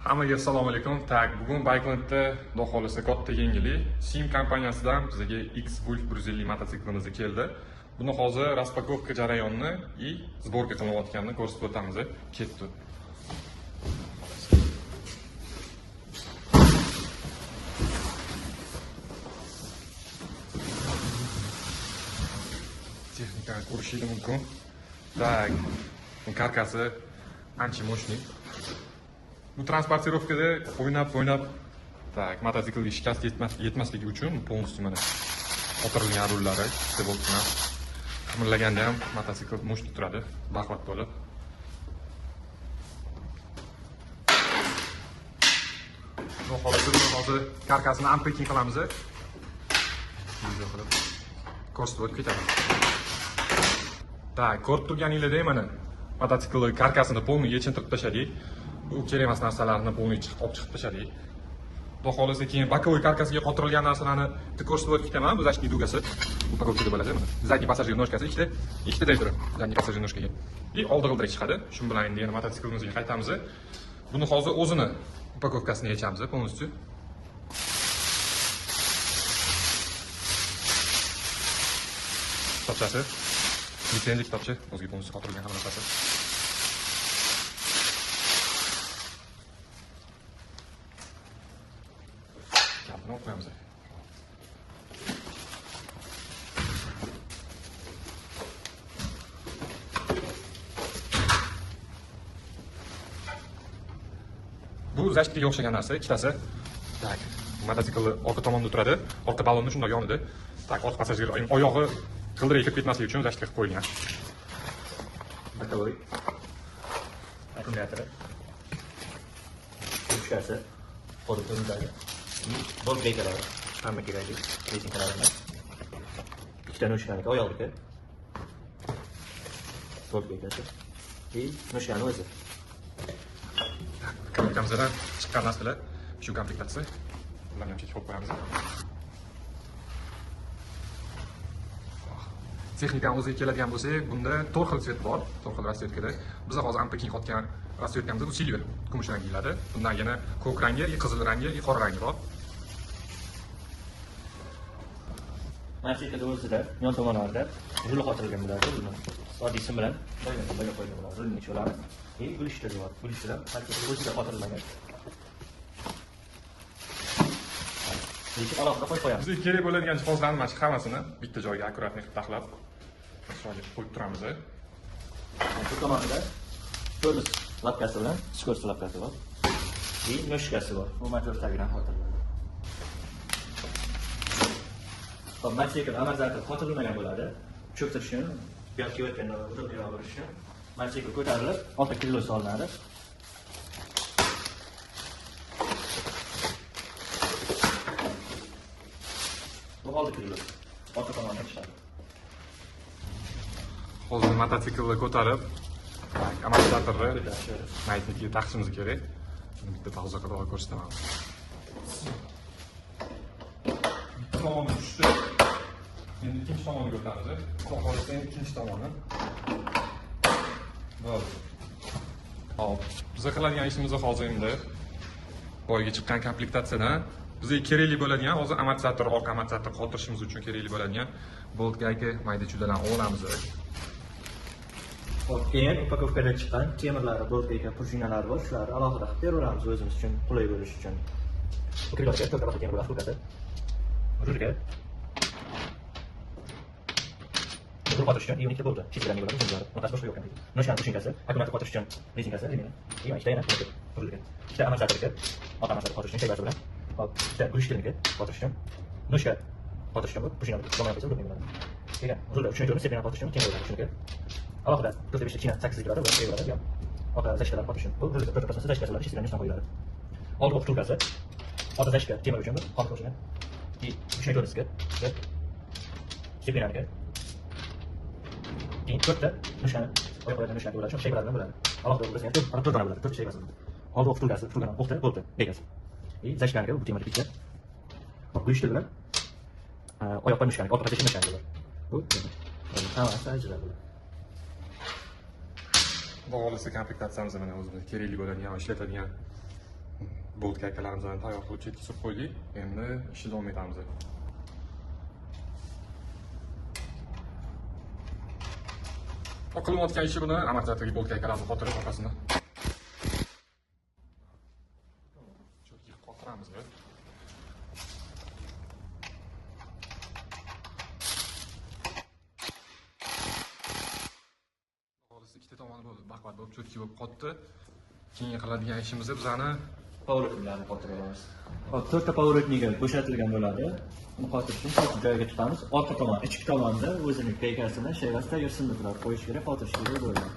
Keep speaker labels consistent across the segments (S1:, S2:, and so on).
S1: Hammaga assalomu alaykum. Bugun Baykentda Xudo xolisa katta yangilik. Sim kompaniyasidan bizga X-Wolf 150 mototsiklimiz keldi. Buni hozir raspakovka jarayonini и сборка qilayotganini ko'rsatib o'tamiz. Ketdi. Texnikani ko'rishingiz mumkin. Так, karkasi ancha мощный. Bu transportirovkada o'ynab tak mototsiklga shikast yetmasligi uchun полностью mana o'tirilgan rullari ikkita bo'lgan. Qimirlaganda ham mototsikl mощный turadi, baquvvat bo'lib. Bu holatda hozir karkasini unpacking qilamiz. Video qilib ko'rsatib o'tib ketamiz. Tak, ko'rib turganinglardek mana mototsikl karkasini полный yechintirib tashladik. Bu kerak emas narsalarni polniy olib chiqib tashladik. Xudo xolisa keyin bokovoy karkasiga qotirilgan narsalarni ko'rsatib o'tib ketaman. Bu zashni dugasi. Upakovkada bo'ladi mana. Задний пассажир ножкasi ikkita daydi. Задний пассажир ножкаga. И oldi g'ildirak chiqadi. Shu bilan endi yana mototsiklimizga qaytamiz. Buni hozir o'zini upakovkasini yechamiz полностью. Kitobchasi. Litsenziya kitobcha. O'ziga полностью qotirilgan hamma narsasi. Ne yapmamız lazım? Bu zashtiga o'xshagan narsa ikkitasi. Tak, mototsiklni orqa tomonda turadi. Orqa balonni shunday yonida. Tak, orqa passajir oyog'i g'ildirak kirib ketmasligi uchun zasht qilib qo'yilgan.
S2: Bokovoy akkumulyatori. Uchkasi qo'lda Bol beykaları, hamma kerakli rezinkalarimiz. Ikkita noshkaniki oyoqligi. Bol beykasi. И noshkani o'zi.
S1: Komplektimizdan chiqqan narsalar shu komplektatsiya. Ularni ham chekib qo'yamiz. Texnikani o'ziga keladigan bo'lsak, bunda 4 xil svet bor, 4 xil rasvetkada. Biz hozir unpacking qotgan rasvetkamizda bu silver, kumush rangiladi. Bundan yana ko'k rangi, qizil rangi, qora rangi bor.
S2: Mototsiklda o'zida yon tomonlarida rul qotirilgan bo'ladi. Buni oddiy sim bilan qo'yib qo'ygan bo'ladi. Rulni ichiladi. Gulishlar bor. Gulishlar harakatga o'zida qotirilmagan. Lekin alohida qo'yib qo'yamiz.
S1: Bizga kerak bo'ladigan jihozlarni mana shu hammasini bitta joyga akkuratnik qilib taxlab joyga qo'yib turamiz.
S2: Bu tomonda tormoz lapkasi bilan skors lapkasi bor. И noshkasi bor. Bu motor tagidan qotiriladi. Mototsikl amalda qotirilmagan bo'ladi. Cho'ktirishni, yoki o'tganda o'tirib yuborishni. Mototsikl ko'tarilib, orqa kilo solinadi. Bu oldi kilo. Orqa tomonga chiqadi.
S1: Hozir mototsiklni ko'tarib, amortizatorni maytnikiga taqishimiz kerak. Shuni bitta taqozo qilib ko'rsataman. Tomonni tushdi. Endi ikkinchi tomoniga o'tamiz. Xudo xolisa ikkinchi tomoni. Bo'ldi. Hop, biz qiladigan ishimiz hozir endi boyga chiqqan komplektatsiyadan bizga kerakli bo'ladigan hozir amortizator, orqa amortizator qotirishimiz uchun kerakli bo'ladigan bolt gayka mayda chudalarni olamiz.
S2: Hop, keyin upakovkadan chiqqan temirlari, bolt gayka, prujinalari bor. Shularni alohida qilib beraveramiz o'zimiz uchun, qulay bo'lishi uchun. Upakovkaga to'g'ri qilgan bo'ladi, upakovka. Rulga Rul qotish uchun unikli bo'ldi. Chizgilarni bo'ladi, uzunlari. Bunaqasi boshqa yo'q ekan. Noshkan pushinkasi, akkumulyator qotish uchun rezinkasi, limini. Yana ikkita yana rulga. Ikkita amortizatorga, orqa amortizator qotish uchun shaybasi bilan. Hop, ikkita gulishtirniga qotish uchun. Noshka qotish uchun bu pushinkani to'g'ri qilib bo'ladi. Keyin rulda uchinchi o'rin sepini qotish uchun keng bo'ladi shunga. Alohida 4-5 china 8 bo'ladi va bo'ladi. Yo'q. Orqa zashkalar qotish uchun bu rulga to'g'ri zashkalar chizgilarni ishdan qo'yiladi. Oldi o'qituvkasi. Orqa zashka temir uchun bu qon qo'shilgan. И uchinchi o'ringa sepinaniga keyin to'rtta noshkani oyoqlardan noshkani bo'ladi, shu shaybalar bilan bo'ladi. Alohida bo'lsa ham to'rt dona bo'ladi, to'rt shaybasi bo'ladi. Oldi o'qituvkasi, turgan o'qda bo'ldi, begasi. И zashkaniga bu temir bitta. Hop, go'sht bilan oyoqdan noshkani, orqa pasajga noshkani bo'ladi. Bu hammasi ajralib bo'ladi.
S1: Xudo xolisa komplektatsiyamiz mana o'zimizga kerakli bo'ladigan va ishlatadigan bolt kaykalarimizni tayyor qilib chetga surib qo'ydik. Endi ishni davom etamiz. Qilayotgan ishi buni amortizatorga bolt kaykalarni qotirib orqasini chetga qotiramiz. Ikkita tomoni bo'ldi, baquvvat bo'lib cho'tki bo'lib qotdi. Keyin qiladigan ishimiz bizani
S2: Powerliklarni qotirib olamiz. Hop, 4 ta powerlikniga bo'shatilgan bo'ladi. Uni qotirish uchun shu joyga chiqamiz. Orqa tomon, ichki tomonda o'zining peykasini shevasida yursinni turib qo'yish kerak, qotirish kerak bo'ladi.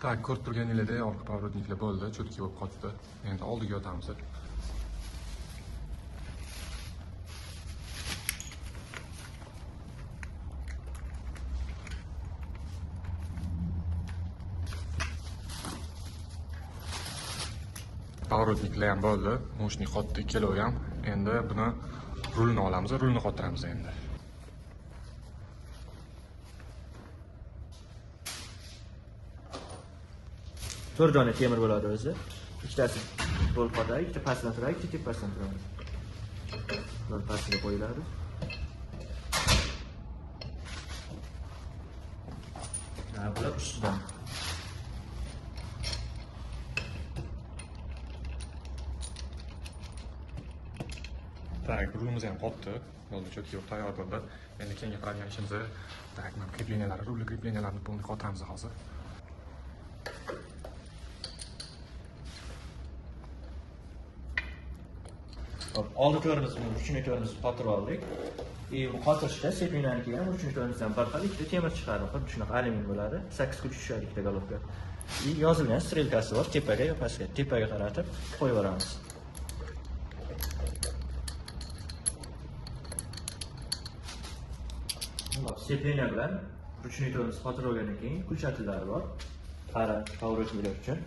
S1: Tak, ko'rib turganingizdek, orqa powerliklar bo'ldi, cho'tki bo'lib qotdi. Endi oldiga o'tamiz. Powerliklar ham bo'ldi, moshni qotdi, ikkalovi ham. Endi buni rulni olamiz, rulni qotiramiz endi.
S2: To'rt dona temir bo'ladi o'zi. Ikkitasi bo'lib qoladi, ikkita pastdan turadi, ikkita tepasidan turadi. Ular pastiga qo'yiladi. Bular ustidan.
S1: Tak, rulimiz ham qotdi. Bo'ldi, cho'tki bo'lib tayyor bo'ldi. Endi keyingi qiladigan ishimiz tak, mana krepleniyalari, rulli krepleniyalarini bo'ldi qotiramiz hozir.
S2: Hop, oldi to'rimizni, uchinchi to'rimizni qotirib oldik. Qotirishda sepinlarniki ham uchinchi to'rimizdan bir xil ikkita temir chiqadi. Xuddi shunaqa alyumin bo'ladi. 8 kuch tushadi ikkita головка. Yozilgan strelkasi bor, tepaga yo pastga, tepaga qaratib qo'yib yuboramiz. Sepleniya bilan ruchniy tormoz qotirib olgandan keyin kulchatillari bor. Qara powerliklar uchun.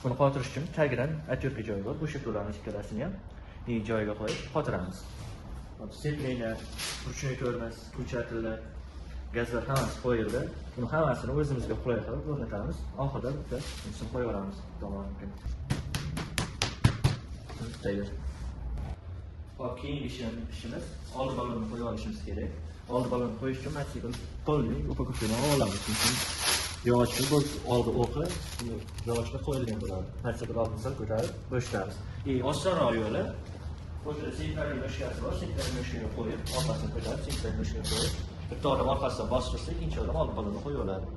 S2: Buni qotirish uchun tagidan atyorka joyi bor. Bo'shatuvlarni ikkalasini ham joyiga qo'yib qotiramiz. Sepleniya, ruchniy tormoz, kulchatillar, gazlar hammasi qo'yildi. Buni hammasini o'zimizga qulay qilib o'rnatamiz. Oxirida bitta shuni qo'yib yuboramiz tomoniga. Tayyor. Hop, keyingi ishimiz oldi balonni qo'yib olishimiz kerak. Oldi balonni qo'yish uchun masjidga qo'lni upakovkani olamiz. Chunki yog'ochni oldi o'qi yog'ochga qo'yilgan bo'ladi. Narsalar oldimizdan ko'tarib bo'shatamiz. Osonroq yo'li o'sha sentlarning mashkasi bor, sentlarning mashkaga qo'yib, orqasini ko'tarib, sentlarning mashkaga qo'yib, bitta odam orqasidan bostirsa, ikkinchi odam oldi balonni qo'yib oladi.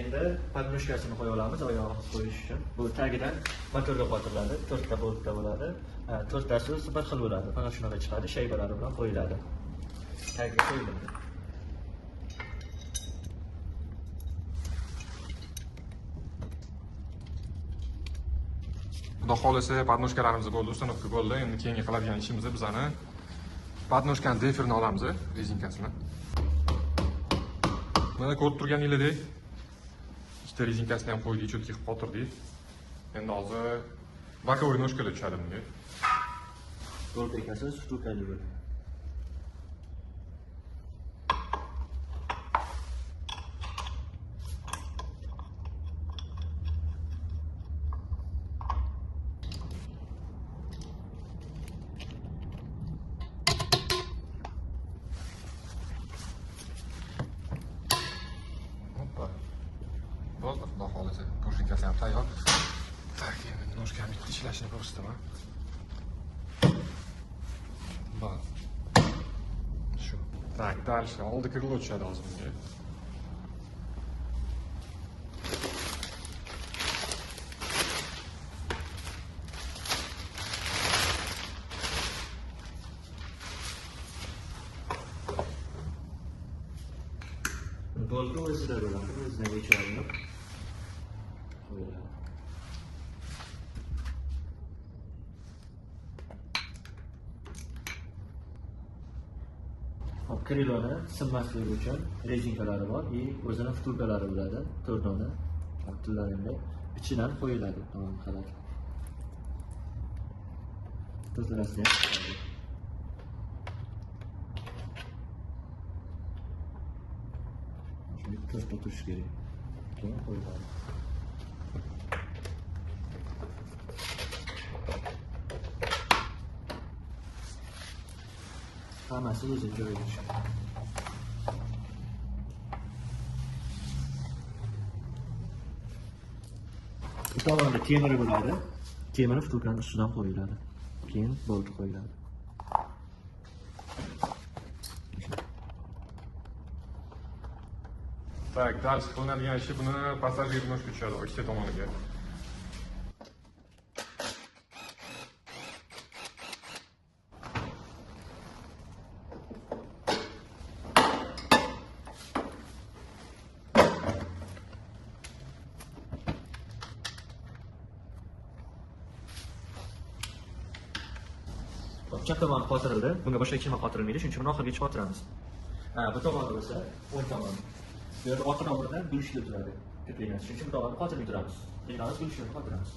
S2: Endi podnoshkasini qo'ya olamiz oyog'ini qo'yish uchun. Bu tagidan motorga qotiriladi, 4 ta boltda bo'ladi. 4 tasi o'zi bir xil bo'ladi. Mana shunaqa chiqadi, shaybalari bilan qo'yiladi. Tagiga qo'yiladi.
S1: Xudo xolisa podnoshkalarimiz bo'ldi, uстановка bo'ldi. Endi keyingi qiladigan ishimiz bizani podnoshkani deferni olamiz, rezinkasini. Mana ko'rib turganingizdek, ikkita rezinkasini ham qo'ydik, cho'tki qilib qotirdik. Endi hozir bokovoy noshkalar tushadi bunga.
S2: Golpekasi shtukali bo'ladi.
S1: Bo'ldi, xudo xolisa. Kursinkasi ham tayyor. Tak, endi noshkani ishlashini ko'rsataman. Bo'ldi. Shu. Tak, dальше oldi krilo tushadi hozir bunga.
S2: bolti o'zida bo'ladi, o'zidan o'chirilib qo'yiladi. Hop, kriloni sinmasligi uchun rezinkalari bor va o'zining vtulkalari bo'ladi, 4 dona. Tillarida ichidan qo'yiladi tamom xalat. Tozalasidan shuni to'rtta turish kerak. Keyin qo'yiladi. Hammasi o'ziga joyiga tushadi. Bu tomonda temiri bo'ladi. Temiri vtulkaning ustidan qo'yiladi. Keyin bolti qo'yiladi.
S1: Tak, dars qilinadigan ishi buni passajir moshga tushadi, ikkita tomoniga.
S2: Chap tomoni qotirildi. Bunga boshqa hech nima qotirilmaydi, shuning uchun oxirigacha qotiramiz. Bu tomoni bo'lsa, o'ng tomon. Bu yerda orqa tomonidan bo'lishib turadi. Ketlaymiz. Shuning uchun bu tomonni qotirmay turamiz. Keyin bo'lishib qotiramiz.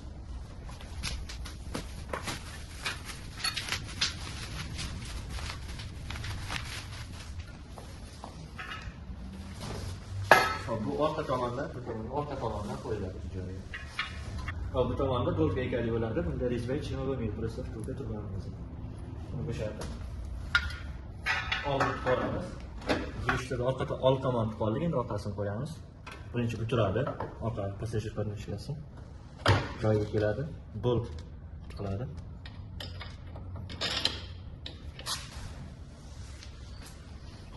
S2: Hop, bu orqa tomondan, qo'yiladi joyiga. Hop, bu tomonda dolga egalik bo'ladi. Bunda rezva hech nima bo'lmaydi, просто dolga turganimiz. Bu shaklda. Olib qo'yamiz. Girishda old tomon qoldi, endi orqasini qo'yamiz. Birinchi bu turadi, orqa passajir podnoshkasi. Joyiga keladi, bolt qiladi.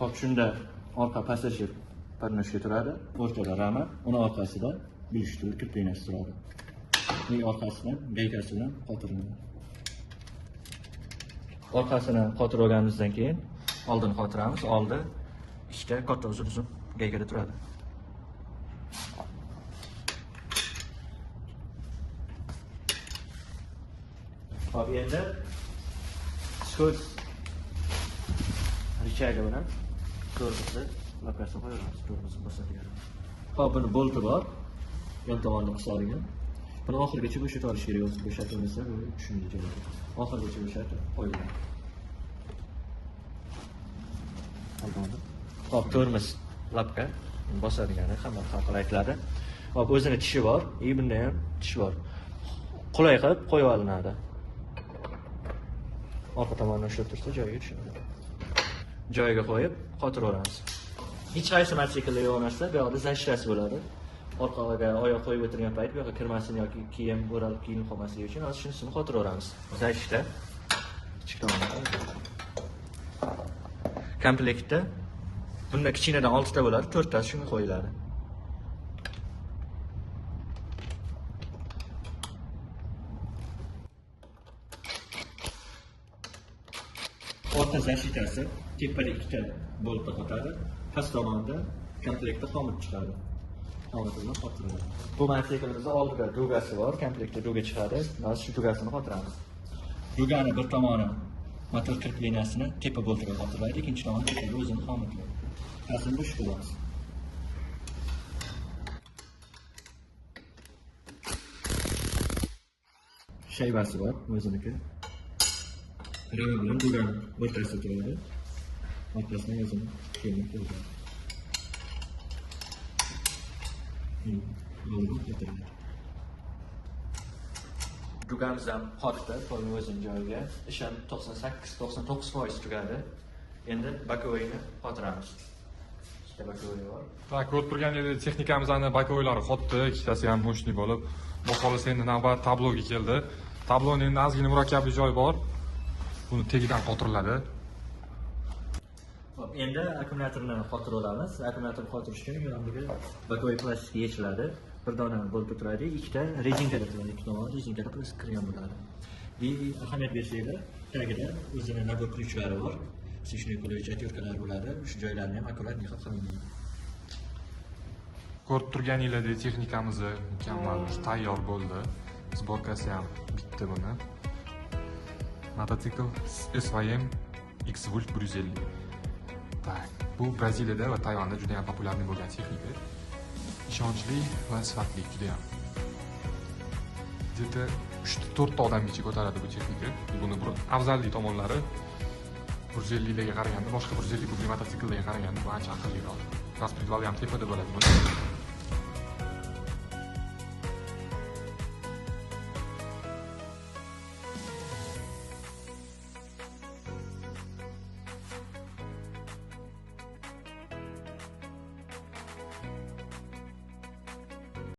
S2: Hop, shunda orqa passajir podnoshka turadi, o'rtada rama, uni orqasida bilishtir kirpinasi turadi. Uning orqasidan gaykasi bilan qotiriladi. Orqasini qotirib olganimizdan keyin oldini qotiramiz. Oldi ikkita katta uzun gaykada turadi. Hop, endi so'z richaga bilan tormozni lokasiyaga qo'yamiz. Tormozni bosadigan. Hop, buni bolti bor. Yon tomonda qisiladigan. Buni oxirigacha bo'shatib olish kerak. O'zi bo'shatilmasa, bu tushunmaydi joyiga. Oxirigacha bo'shatib qo'yiladi. Hop, tormoz lapka bosadigani hamma xalqlar aytiladi. Hop, o'zini tishi bor, bunda ham tish bor. Qulay qilib qo'yib olinadi. Orqa tomondan ushlab tursa joyiga tushadi. Joyiga qo'yib qotiraveramiz. Hech qaysi mototsiklda yo'q narsa, bu yoqda zashirasi bo'ladi. Orqaga oyoq qo'yib o'tirgan payt bu yoqqa kirmasin yoki kiyim o'ralib kiyinib qolmasligi uchun hozir shunisini qotiraveramiz. Zashda ichki tomonda. Komplektda bunda kichkinadan 6 ta bo'ladi, 4 tasi shunga qo'yiladi. Orta zashitasi tepada 2 ta boltda qotadi, past tomonda komplektda xomut chiqadi. Xomut bilan qotiriladi. Bu mototsiklda oldida dugasi bor, komplektda duga chiqadi. Hozir shu dugasini qotiramiz. Dugani bir tomoni motor kirpliniyasini tepa boltiga qotiradi, ikkinchi tomoni o'zini xomutga. Asl bo'sh qilamiz. Shaybasi bor, o'ziniki. Rama bilan dugani o'rtasida turadi. Orqasidan o'zini kelib qo'yadi. Dugamiz ham qotdi, qo'lni o'zini joyiga. Ish ham 98-99% tugadi. Endi bakovoyni qotiramiz. Ikkita bakovoy bor.
S1: Tak, ko'rib turganingizdek texnikamizni bakovoylari qotdi, ikkitasi ham mo'shli bo'lib. Bu xolos endi navbat tabloga keldi. Tabloning endi ozgina murakkabli joyi bor. Buni tagidan qotiriladi.
S2: Hop, endi akkumulyatorni qotirib olamiz. Akkumulyatorni qotirish uchun yonimizga bakovoy plastikga yechiladi. Bir dona bolta turadi, ikkita rezinkada turadi, ikki tomon rezinkada plastik kirgan bo'ladi. Ahamiyat bersanglar, tagida o'zini nabor ключlari bor. Sishni qiluvchi atyorkalar bo'ladi. Shu joylarni ham akkurat nihol qilinadi.
S1: Ko'rib turganinglardek texnikamiz mukammal tayyor bo'ldi. Sborkasi ham bitdi buni. Mototsikl SVM X-Volt 150. Tak, bu Braziliyada va Tayvanda juda ham populyarniy bo'lgan texnika. Ishonchli va sifatli juda ham. Где-то 3-4 ta odamgacha ko'taradi bu texnika. Buni bir afzallik tomonlari 150 larga qaraganda, boshqa 150 kubli mototsikllarga qaraganda bu ancha aqlliroq. Raspredval ham tepada bo'ladi buni.